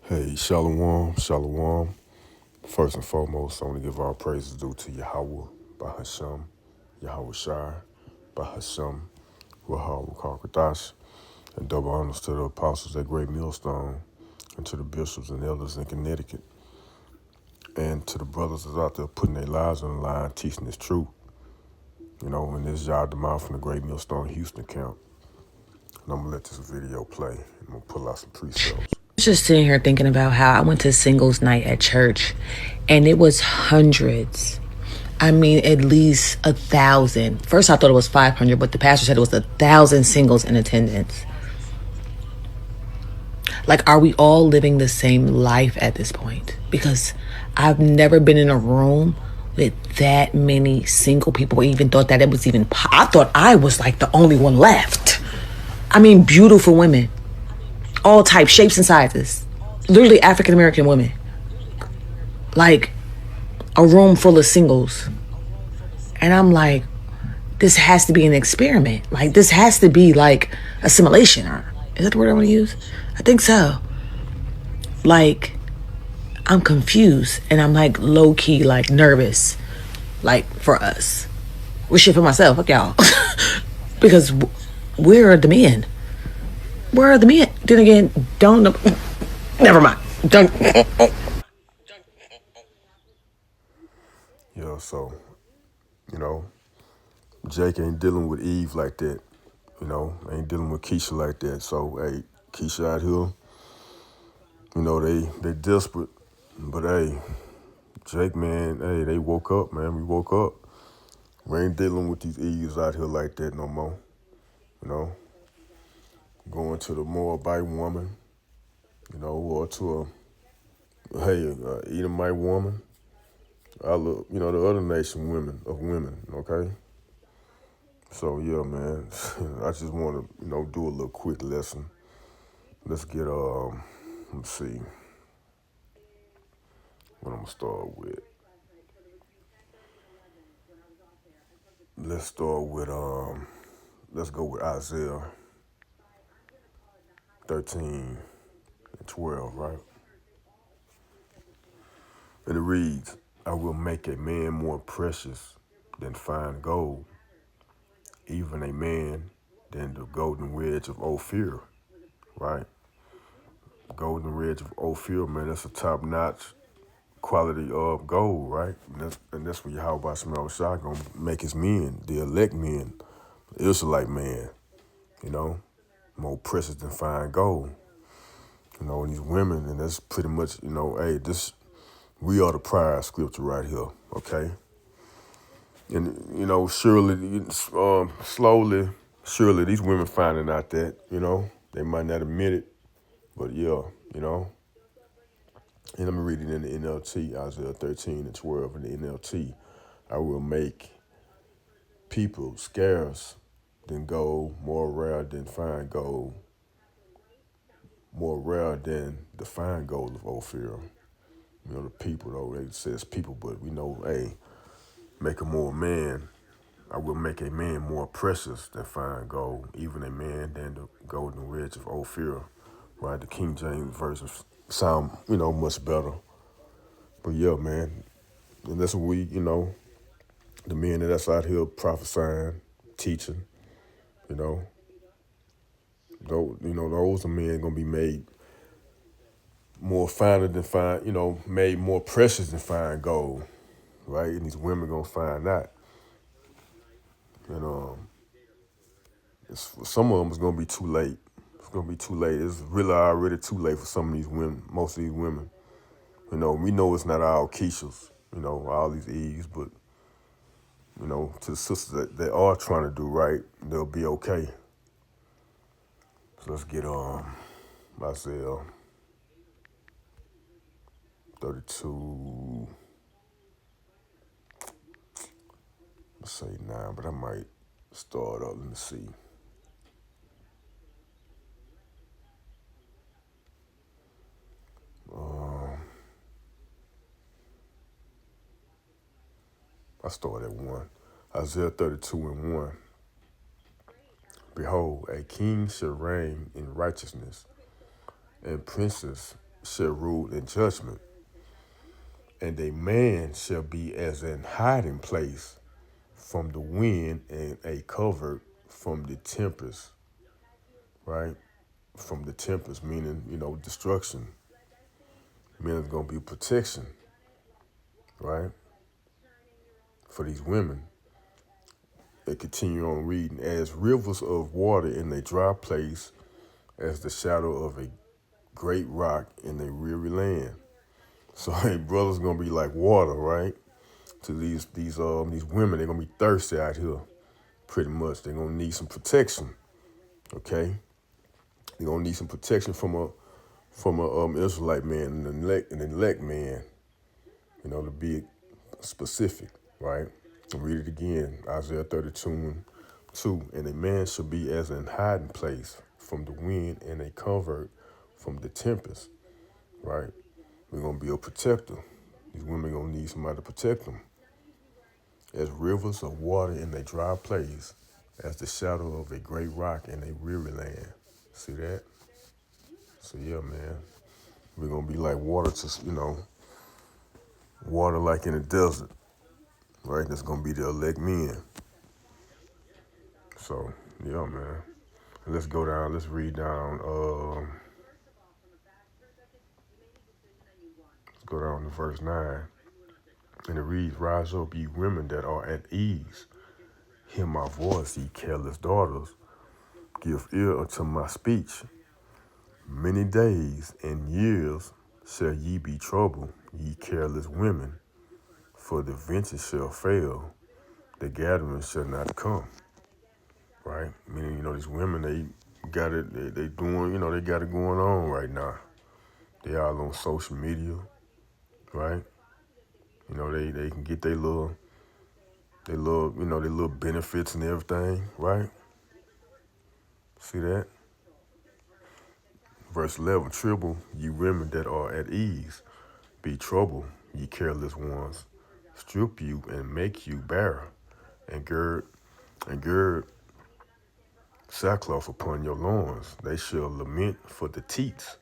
Hey, Shalom, Shalom. First and foremost, I want to give all praises due to Yahweh, by Hashem, Yahweh Shai, by Hashem, Rahal Karkadash, and double honors to the apostles at Great Millstone, and to the bishops and elders in Connecticut, and to the brothers that's out there putting their lives on the line, teaching this truth. You know, and this is Yah Demar from the Great Millstone Houston camp. And I'm going to let this video play. I'm going to pull out some precepts. Just sitting here thinking about how I went to singles night at church and it was hundreds. I mean, at least 1,000. First, I thought it was 500, but the pastor said it was 1,000 singles in attendance. Like, are we all living the same life at this point? Because I've never been in a room with that many single people, or even thought that it was even, I thought I was like the only one left. I mean, beautiful women, all types, shapes, and sizes. Literally African American women. Like a room full of singles. And I'm like, this has to be an experiment. Like, this has to be like a simulation. Or is that the word I want to use? I think so. Like, I'm confused and I'm like low key, like nervous, like for us. We're shit for myself, fuck y'all. Because where are the men? Where are the men? Then again, don't know. Never mind. Don't. Yeah, so, you know, Jake ain't dealing with Eve like that. You know, ain't dealing with Keisha like that. So, hey, Keisha out here, you know, they desperate. But, hey, Jake, man, hey, they woke up, man. We woke up. We ain't dealing with these Eves out here like that no more. You know, going to the Moabite woman, you know, or to Edomite woman. I look, you know, the other nation women, okay? So, yeah, man, I just want to, you know, do a little quick lesson. Let's get, let's see what I'm going to start with. Let's start with, let's go with Isaiah 13 and 12, right? And it reads, I will make a man more precious than fine gold, even a man than the golden wedge of Ophir, right? Golden wedge of Ophir, man, that's a top-notch quality of gold, right? And that's what Yahweh Shemel Shah gonna make his men, the elect men, the Israelite man, you know, more precious than fine gold. You know, and these women, and that's pretty much, you know, hey, we are the prior scripture right here, okay? And, you know, surely, these women finding out that, you know, they might not admit it, but yeah, you know. And I'm reading in the NLT, Isaiah 13 and 12 in the NLT. I will make people scarce than gold, more rare than fine gold, more rare than the fine gold of Ophir. You know, the people, though, they say it's people, but we know, hey, make a more man. I will make a man more precious than fine gold, even a man than the golden wedge of Ophir. Right, the King James version sound, you know, much better. But yeah, man, and that's what we, you know, the men that's out here prophesying, teaching, you know, those are men gonna be made more finer than fine, you know, made more precious than fine gold, right? And these women gonna find that. And for some of them, it's gonna be too late. It's gonna be too late. It's really already too late for some of these women, most of these women. You know, we know it's not all Keishas, you know, all these Eves, but, you know, to the sisters that are trying to do right, they'll be okay. So let's get Isaiah 32, let's say 9, but I might start up. Let me see. I start at 1. Isaiah 32 and 1. Behold, a king shall reign in righteousness, and princes shall rule in judgment, and a man shall be as an hiding place from the wind and a covert from the tempest, right? From the tempest, meaning, destruction. Men is going to be protection, right? For these women. They continue on reading, as rivers of water in a dry place, as the shadow of a great rock in a weary land. So, hey, brothers gonna be like water, right? To these women, they're gonna be thirsty out here, pretty much. They're gonna need some protection, okay? They're gonna need some protection from a Israelite man, an elect man, to be specific, right? I'll read it again, Isaiah 32:2. And a man shall be as an hiding place from the wind and a covert from the tempest, right? We're going to be a protector. These women going to need somebody to protect them. As rivers of water in a dry place, as the shadow of a great rock in a weary land. See that? So yeah, man. We're going to be like water water like in a desert, right? That's going to be the elect men. So, yeah, man. Let's go down. Let's read down. Let's go down to verse 9. And it reads, Rise up, ye women that are at ease. Hear my voice, ye careless daughters. Give ear unto my speech. Many days and years shall ye be troubled, ye careless women. For the venture shall fail, the gathering shall not come. Right? Meaning, these women, they got it, they doing, they got it going on right now. They all on social media, right? They can get their little, their little benefits and everything, right? See that? Verse 11, Trouble, ye women that are at ease. Be troubled, ye careless ones. Strip you and make you bare, and gird sackcloth upon your loins. They shall lament for the teats,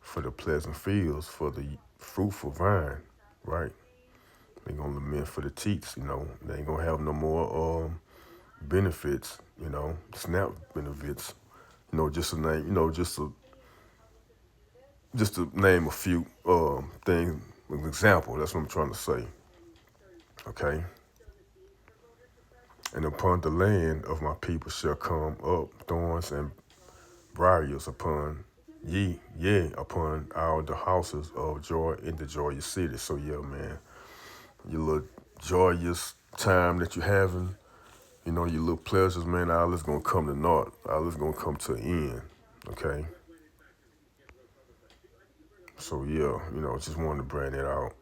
for the pleasant fields, for the fruitful vine, right? They're going to lament for the teats, They ain't going to have no more benefits, SNAP benefits, just to name, just to name a few things, an example. That's what I'm trying to say, okay? And upon the land of my people shall come up thorns and briars upon upon all the houses of joy in the joyous city. So yeah, man, your little joyous time that you're having, your little pleasures, man, all is gonna come to naught. All is gonna come to an end. Okay. So yeah, just wanted to bring it out.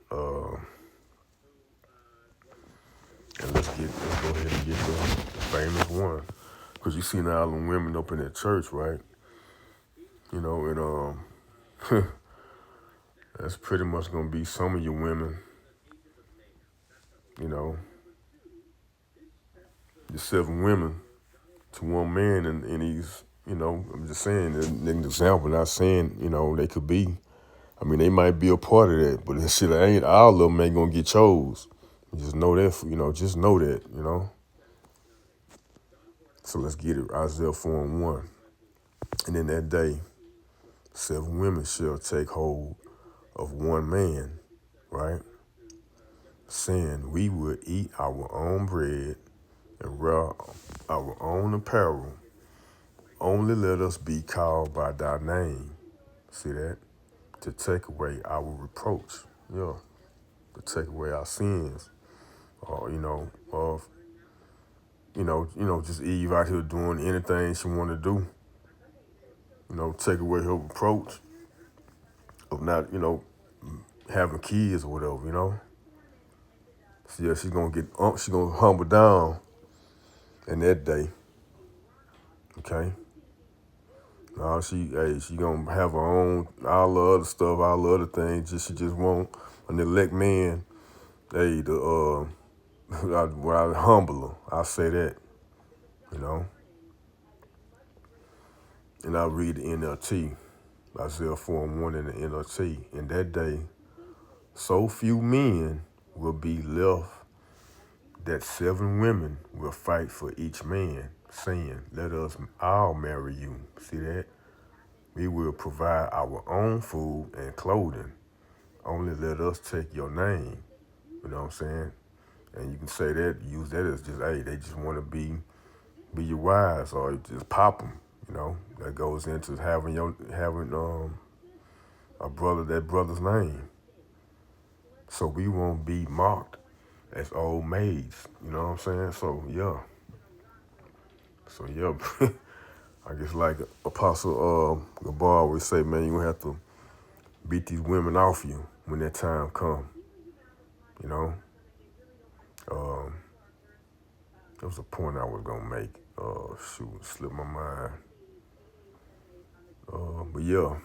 And let's go ahead and get the famous one. Cause you seen all them women up in that church, right? And that's pretty much gonna be some of your women, the 7 women to one man, and he's, I'm just saying, an example, not saying, they could be. I mean, they might be a part of that, but this shit ain't, all of them ain't gonna get chose. Just know that, just know that, So let's get it, Isaiah 4:1. And in that day, 7 women shall take hold of one man, right? Saying, we would eat our own bread and wear our own apparel. Only let us be called by thy name. See that? To take away our reproach. Yeah. To take away our sins. Or, just Eve out here doing anything she want to do. Take away her reproach of not, having kids or whatever, So yeah, she's gonna humble down in that day. Okay? No, she gonna have her own, all the other stuff, all the other things. She just want an elect man. Hey, I humble her. I'll say that, And I'll read the NLT. Isaiah 4:1 in the NLT. In that day, so few men will be left that 7 women will fight for each man, saying, "Let us all marry you." See that? We will provide our own food and clothing. Only let us take your name. You know what I'm saying? And you can say that, use that as just, hey, they just want to be your wives, or just pop them. You know, that goes into having a brother, that brother's name, so we won't be mocked as old maids. You know what I'm saying? So yeah. I guess like Apostle Gabar always say, man, you gonna have to beat these women off you when that time come. You know, there was a point I was gonna make. Shoot, slipped my mind. But yeah,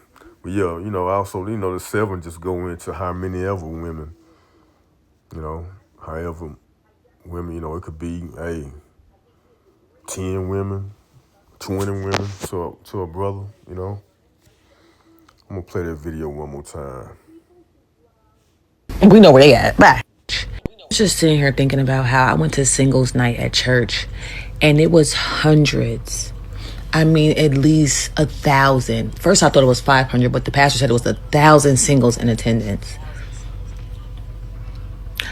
also, the 7 just go into how many ever women, however women, it could be, hey, 10 women, 20 women to a brother, I'm gonna play that video one more time. We know where they at. Bye. I was just sitting here thinking about how I went to singles night at church, and it was hundreds. I mean, at least 1,000. First, I thought it was 500, but the pastor said it was 1,000 singles in attendance.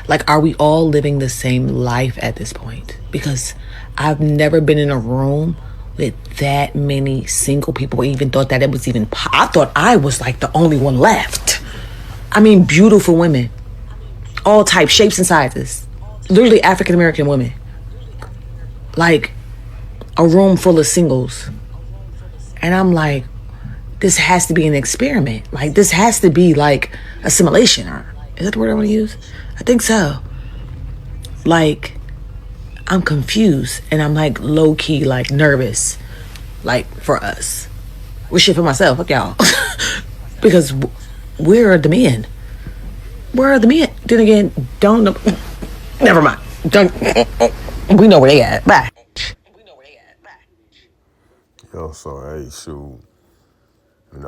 Like, are we all living the same life at this point? Because I've never been in a room with that many single people, even thought that it was even, I thought I was like the only one left. I mean, beautiful women, all types, shapes, and sizes. Literally African American women. Like, a room full of singles. And I'm like, this has to be an experiment. Like, this has to be like assimilation. Or is that the word I want to use? I think so. Like, I'm confused, and I'm like low-key, like nervous, like for us. Well, shit for myself, fuck y'all. Because where are the men? Where are the men? Then again, don't know. Never mind. Don't. We know where they at. Bye. Yo, so hey, shoot, and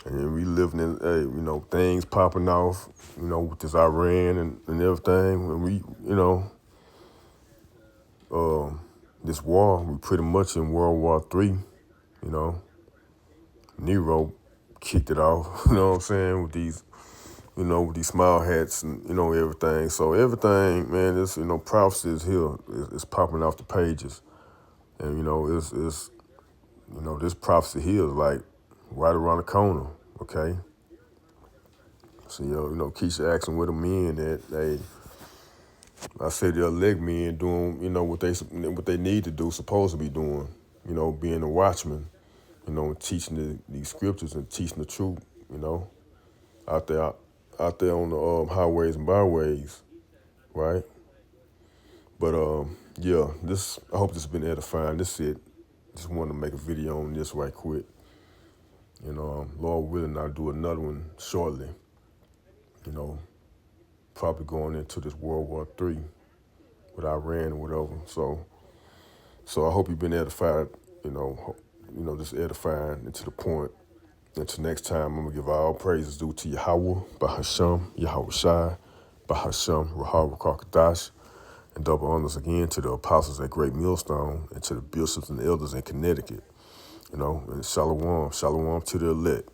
then we living in, hey, things popping off, with this Iran and everything, and we, this war, we pretty much in World War III, Nero kicked it off, you know what I'm saying, with these smile hats and, everything. So everything, man, this, prophecy is here. It's popping off the pages. And, this prophecy here is like right around the corner, okay? So, Keisha asking where the men that I say the elect men doing, what they need to do, supposed to be doing, being a watchman, and teaching these scriptures and teaching the truth, out there on the highways and byways, right? But yeah, I hope this has been edifying. This is it. Just wanted to make a video on this right quick. Lord willing, I'll do another one shortly. Probably going into this World War III with Iran or whatever. So I hope you've been edified. Just edifying and to the point. Until next time, I'm gonna give all praises due to Yahweh, Bahasham, Yahweh Shai, Bahasham, Rahab Rakakadash, and double honors again to the apostles at Great Millstone and to the bishops and elders in Connecticut. And shalom to the elect.